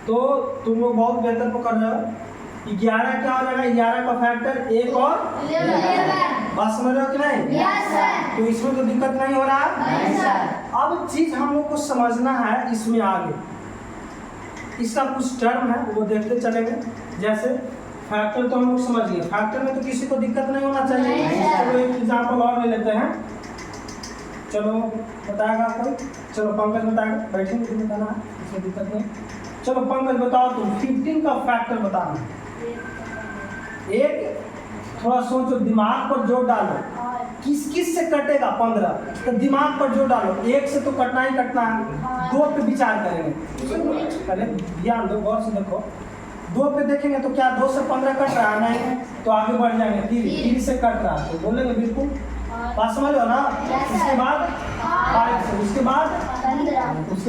तो तुम लोग बहुत बेहतर पकड़ रहे हो। 11 क्या हो जाएगा? 11 का फैक्टर 1 और 11। बात समझ रहे हो कि नहीं? Yes sir. तो इसमें तो दिक्कत नहीं हो रहा। नहीं सर। अब चीज हम लोग को समझना है इसमें आगे, इसका कुछ टर्म है वो देखते चलेंगे। जैसे फैक्टर तो हम लोग समझ गए, फैक्टर में तो किसी को दिक्कत नहीं होना चाहिए। चलो एक एग्जाम्पल और ले लेते हैं। चलो बताएगा कोई? चलो पंकज बताएगा, बैठेंगे तो बताना है, इसमें दिक्कत नहीं। चलो पंकज बताओ तुम 15 का फैक्टर बताना। एक थोड़ा सोचो, दिमाग पर जोर डालो, किस किस से कटेगा 15? तो दिमाग पर जोर डालो, 1 से तो कटना ही कटना है, 2 पे विचार करेंगे। पहले ध्यान दो, गौर से देखो, 2 पे देखेंगे तो क्या 2 से 15 कट रहा है? नहीं, तो आगे बढ़ जाएंगे, 3 से कट रहा है तो बोलेंगे बिल्कुल। बात समझ लो ना? उसके बाद 5 से, उसके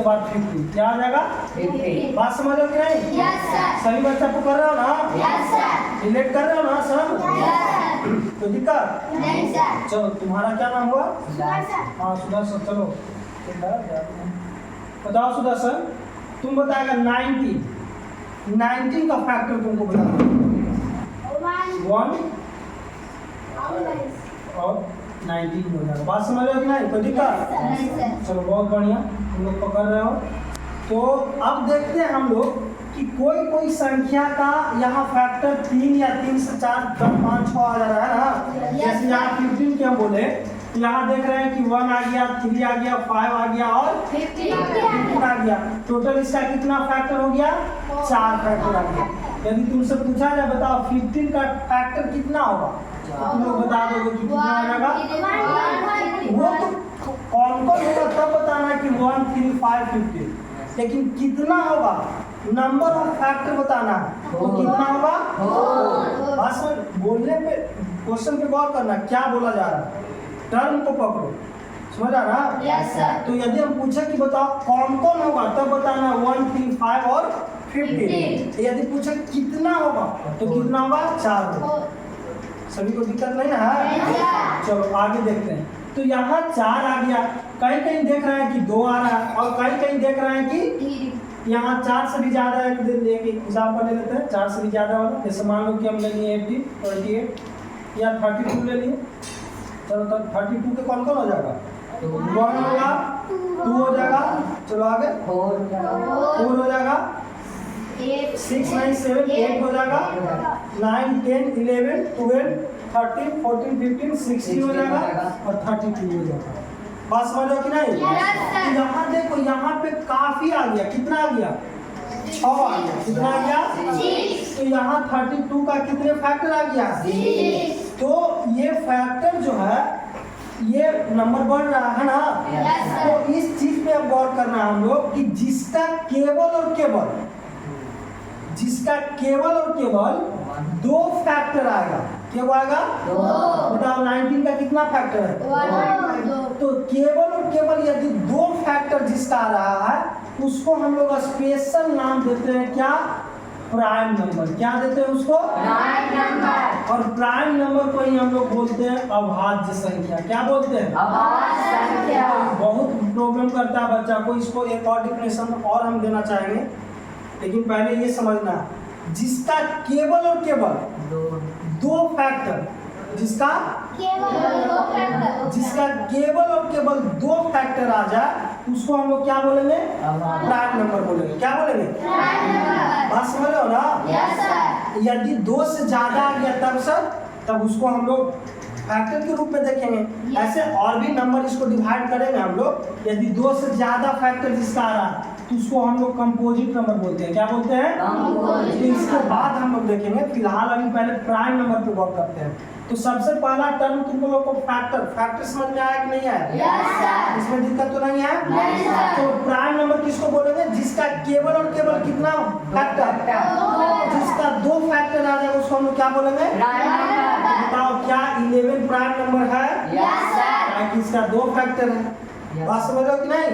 बाद 50, क्या आ जाएगा? 50। बात समझ लो कि नहीं? Yes sir. सभी बच्चा को कर रहे हो ना? Yes sir. रिलेट कर रहे हो ना सब? Yes sir. तो दिक्कत नहीं सर। चलो तुम्हारा क्या नाम हुआ? सर। हाँ सुदर्शन। चलो बताओ सुदर्शन, तुम बताएगा 19 का फैक्टर तुमको बताना। 1 और 19 हो जाएगा। बात समझ रहे हो कि नहीं? कोई दिक्कत? नहीं सर। चलो बहुत बढ़िया, तुम लोग पकड़ रहे हो। तो अब देखते हैं हम लोग कि कोई कोई संख्या का यहाँ फैक्टर 3 या 3 से 4 5 6 आ जा रहा है ना। जैसे यहाँ 15 के हम बोले, तो यहाँ देख रहे हैं कि 1 आ गया, 3 आ गया, 5 आ गया और 15 आ गया। टोटल इसका कितना फैक्टर हो गया? 4 फैक्टर आ गया। यदि तुमसे पूछा जाए बताओ 15 का फैक्टर कितना होगा, तुम लोग बता दोगे कि कितना आ जाएगा? वो तो कौन कौन होगा तब बताना है कि 1 3 5 15, लेकिन कितना होगा नंबर ऑफ फैक्टर बताना है। तो कितना होगा? बस बोलने पे, क्वेश्चन पे गौर करना, क्या बोला जा रहा है, टर्म को पकड़ो, समझ आ रहा? Yes sir. तो यदि हम पूछे कि बताओ कौन कौन होगा तब बताना 1 3 5 और 15। यदि पूछे कितना होगा तो कितना होगा? 4 होगा। सभी को दिक्कत नहीं है? चलो आगे देखते हैं। तो यहाँ 4 आ गया, कहीं कहीं देख रहे हैं कि 2 आ रहा है और कहीं कहीं देख रहे हैं कि यहाँ 4 से भी ज़्यादा है। एक एग्जाम्पल ले लेते हैं 4 से भी ज़्यादा वाला। जैसे मान लो कि हम ले लिए 80 28 या 32 ले लिए। चलो तो 32 के कौन कौन हो जाएगा? 1 होगा, 2 हो जाएगा, चलो आगे 4 हो जाएगा, 6 9 7 8 हो जाएगा, 9 10 11 12 13 14 15 16 हो जाएगा और 32 हो जाएगा। बात समझ रहे हो कि नहीं? तो यहाँ देखो, यहाँ पे काफी आ गया, कितना आ गया? 6 आ गया। कितना आ गया? तो यहाँ 32 का कितने फैक्टर आ गया? तो ये फैक्टर जो है ये नंबर बढ़ रहा है ना। तो इस चीज पे अब गौर करना है हम लोग कि जिसका केवल और केवल 2 फैक्टर आएगा। क्या आएगा? 2। बताओ 19 का कितना फैक्टर है? तो केवल और केवल यदि 2 फैक्टर जिसका आ रहा है उसको हम लोग स्पेशल नाम देते हैं, क्या? Prime number. क्या देते हैं उसको? Prime number. और प्राइम नंबर को ही हम लोग बोलते हैं अभाज्य संख्या। क्या बोलते हैं? अभाज्य संख्या। बहुत प्रॉब्लम करता है बच्चा को, इसको एक और डिफिनेशन और हम देना चाहेंगे, लेकिन पहले ये समझना जिसका केवल और केवल 2 फैक्टर, जिसका केवल और केवल 2 फैक्टर आ जाए उसको हम लोग क्या बोलेंगे? प्राइम नंबर बोलेंगे। क्या बोलेंगे? बात समझ रहे हो ना? Yes sir. यदि 2 से ज्यादा आ गया तब उसको हम लोग फैक्टर के रूप में देखेंगे। ऐसे और भी नंबर इसको डिवाइड करेंगे हम लोग। यदि 2 से ज्यादा फैक्टर जिसका आ रहा है तो उसको हम लोग कंपोजिट नंबर बोलते हैं। क्या बोलते हैं? तो इसके बाद हम लोग देखेंगे, फिलहाल अभी पहले प्राइम नंबर पे गौर करते हैं। तो सबसे पहला टर्म तुम लोग को फैक्टर समझ में आया कि नहीं आया? Yes sir. इसमें दिक्कत तो नहीं है? नहीं सर। तो प्राइम नंबर किसको बोलेंगे? जिसका केवल और केवल कितना फैक्टर? जिसका 2 फैक्टर आ जाएगा उसको हम लोग क्या बोलेंगे? बताओ क्या 11 प्राइम नंबर है? Yes sir. इसका 2 फैक्टर है। बात समझ रहे हो कि नहीं?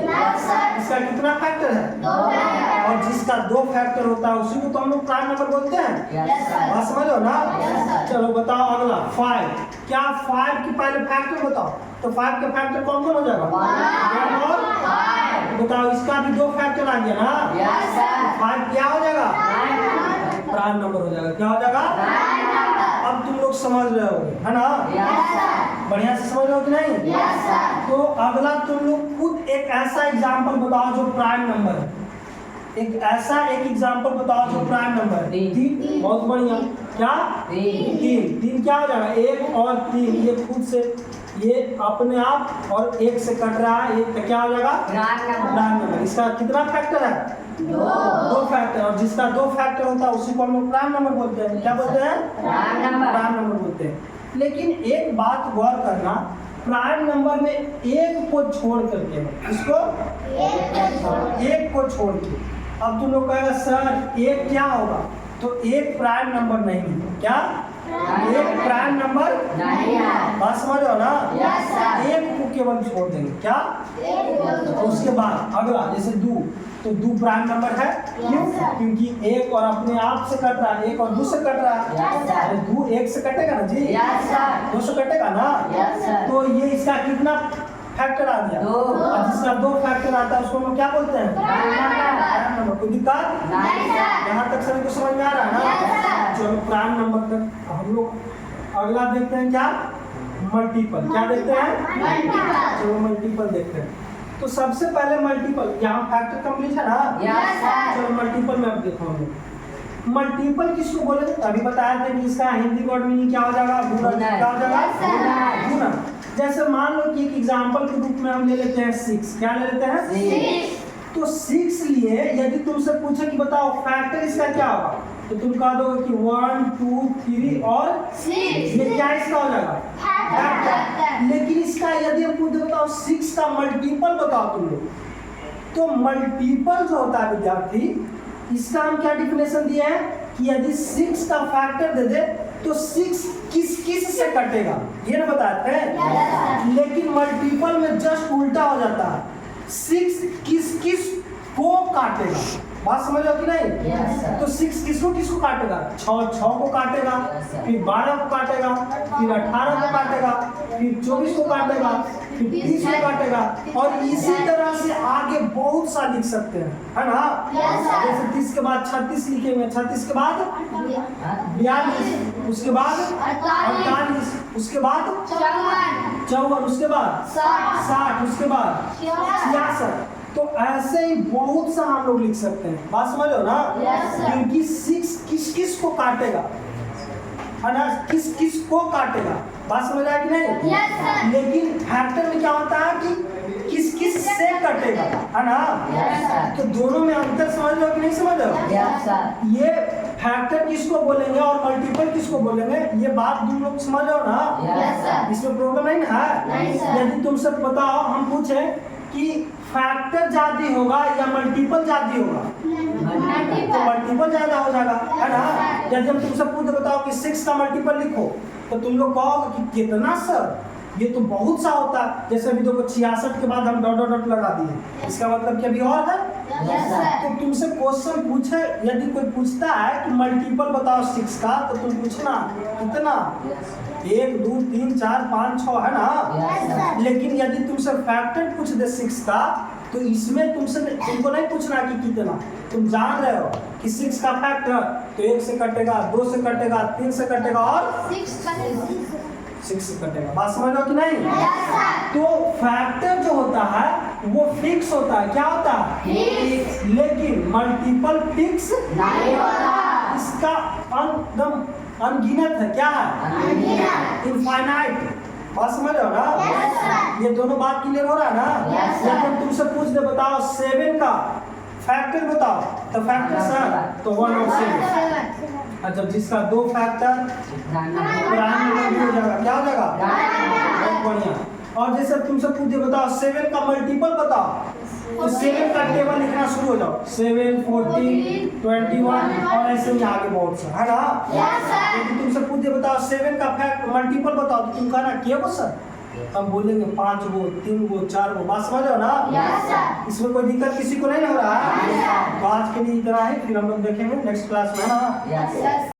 इसका कितना फैक्टर है? 2 फैक्टर। और जिसका 2 फैक्टर होता है उसी को तो हम लोग प्राइम नंबर बोलते हैं। Yes sir. बात समझ लो ना? Yes sir. चलो बताओ अगला 5। क्या 5 की पहले फैक्टर बताओ? तो 5 का फैक्टर कौन कौन हो जाएगा? 1 और 5। बताओ इसका भी 2 फैक्टर आ गया ना? Yes sir. 5 क्या हो जाएगा? क्या हो जाएगा? Prime number. अब तुम लोग समझ रहे हो, है ना? Yes sir. बढ़िया से समझ रहे हो कि नहीं? Yes sir. तो अगला तुम लोग खुद एक ऐसा एग्जाम्पल बताओ जो प्राइम नंबर है। एक ऐसा एक एग्जाम्पल बताओ जो प्राइम नंबर है। तीन, बहुत बढ़िया। क्या? तीन। तीन क्या हो जाएगा? एक और तीन, ये खुद से ये अपने आप और एक से कट रहा है, एक क्या हो जाएगा? Prime number. Prime number. इसका कितना फैक्टर है? दो फैक्टर। और जिसका दो फैक्टर होता है उसी को हम लोग प्राइम नंबर बोलते हैं। क्या बोलते हैं? Prime number. प्राइम नंबर बोलते हैं। लेकिन एक बात गौर करना, प्राइम नंबर में एक को छोड़ करके, इसको एक को छोड़ के। अब तुम लोग कहेगा सर एक क्या होगा? तो एक प्राइम नंबर नहीं है। क्या? एक प्राइम नंबर नहीं है। बात समझ रहे हो ना? Yes sir. एक को केवल छोड़ देंगे। क्या? उसके बाद अगला जैसे दो, तो दो प्राइम नंबर है। क्यों? क्योंकि एक और अपने आप से कट रहा है, एक और दो से कट रहा है। Yes sir. अरे दो एक से कटेगा ना जी? Yes sir. दो से कटेगा ना? Yes sir. तो ये इसका कितना फैक्टर आ गया? दो। और जिसका दो फैक्टर आता है उसको हम लोग क्या बोलते हैं? Prime number. Prime number. कोई दिक्कत? नहीं सर। यहाँ तक सभी को समझ में आ रहा है ना? Yes sir. चलो प्राइम नंबर तक हम लोग अगला देखते हैं। क्या? मल्टीपल। क्या देखते हैं? मल्टीपल। चलो मल्टीपल देखते हैं। तो सबसे पहले मल्टीपल, यहाँ फैक्टर कंप्लीट है ना? Yes sir. चलो मल्टीपल में अब देखो हम लोग मल्टीपल किसको बोले? अभी बताया था कि इसका हिंदी वर्ड मीनिंग क्या हो जाएगा? गुणन। क्या हो जाएगा? Yes, sir. गुणन। जैसे मान लो कि एक एग्जांपल के रूप में हम ले लेते हैं 6। क्या ले लेते हैं? 6। तो 6 लिए यदि तुमसे पूछे कि बताओ फैक्टर इसका क्या होगा, तो तुम कह दोगे कि 1 2 3 और 6। ये क्या इसका हो जाएगा? फैक्टर। लेकिन इसका यदि हम पूछे बताओ 6 का मल्टीपल बताओ तुम लोग, तो मल्टीपल जो होता है विद्यार्थी, इसका हम क्या डिफिनेशन दिए हैं कि यदि 6 का फैक्टर दे दे तो 6 किस किस से कटेगा, ये ना बताते हैं। लेकिन मल्टीपल में जस्ट उल्टा हो जाता है, 6 किस किस को काटेगा। बात समझ लो कि नहीं? Yes, sir. तो 6 किसको किसको काटेगा? 6 को काटेगा, Yes, sir. फिर 12 को काटेगा, फिर 18 को काटेगा, फिर 24 को काटेगा, फिर 30 को काटेगा, और इसी तरह से आगे बहुत सा लिख सकते हैं, है ना? Yes, sir. जैसे 30 के बाद 36 लिखेंगे, 36 के बाद 42, उसके बाद 48, उसके बाद 54, उसके बाद 60, उसके बाद 66। तो ऐसे ही बहुत सा हम लोग लिख सकते हैं। बात समझ लो ना? Yes, sir. क्योंकि 6 किस किस को काटेगा, है ना? किस किस को काटेगा। बात समझ आया कि नहीं? Yes, sir. लेकिन फैक्टर में क्या होता है कि किस किस से कटेगा, है ना? Yes, sir. तो दोनों में अंतर समझ लो कि नहीं समझ लो? Yes, sir. ये फैक्टर किसको बोलेंगे और मल्टीपल किसको बोलेंगे, ये बात तुम लोग समझ लो ना? Yes, sir. इसमें प्रॉब्लम नहीं ना नहीं, है? sir. यदि तुमसे बताओ, हम पूछे कि फैक्टर ज्यादा होगा या मल्टीपल ज्यादा होगा, तो मल्टीपल ज्यादा हो जाएगा, है ना? यदि हम तुमसे पूछ बताओ कि 6 का मल्टीपल लिखो, तो तुम लोग कहोगे कि कितना सर, ये तो बहुत सा होता है। जैसे अभी देखो 66 के बाद हम डॉट डॉट डॉट लगा दिए, इसका मतलब कि अभी और है। Yes, sir. तो तुमसे क्वेश्चन पूछे, यदि कोई पूछता है कि मल्टीपल बताओ 6 का, तो तुम पूछना कितना, 1 2 3 4 5 6, है ना? Yes, sir. लेकिन यदि तुमसे फैक्टर पूछ दे 6 का, तो इसमें तुमको नहीं पूछना कि कितना, तुम जान रहे हो कि 6 का फैक्टर तो 1 से कटेगा, 2 से कटेगा, 3 से कटेगा और 6 से कटेगा। बात समझ लो कि नहीं? Yes, sir. तो फैक्टर जो होता है वो फिक्स होता है। क्या होता है? Fix. लेकिन मल्टीपल फिक्स नहीं होता। इसका अनगिनत है। क्या है? अनगिनत। इनफाइनाइट। बात समझ रहे हो ना? Yes, sir. ये दोनों बात क्लियर हो रहा है ना? Yes, sir. जब तुमसे पूछ दे बताओ 7 का फैक्टर बताओ, तो फैक्टर सर तो 1 और 7। और जब जिसका दो फैक्टर प्राइम नंबर भी हो जाएगा, क्या हो जाएगा? बहुत बढ़िया। और जैसे तुमसे पूछ दे बताओ 7 का मल्टीपल बताओ, तो 7 का टेबल लिखना शुरू हो जाओ, 7 14 21 और ऐसे ही आगे बहुत सा, है ना? Yes, sir. यदि तुमसे पूछ दे बताओ 7 का फैक्ट मल्टीपल बताओ, तो तुम कहना क्या वो सर, हम बोलेंगे 5 गो 3 गो 4 गो। बात समझ रहे हो ना? Yes, sir. इसमें कोई दिक्कत किसी को नहीं हो रहा है? नहीं, sir. तो आज के लिए इतना ही, फिर हम लोग देखेंगे नेक्स्ट क्लास में, है ना? Yes, sir.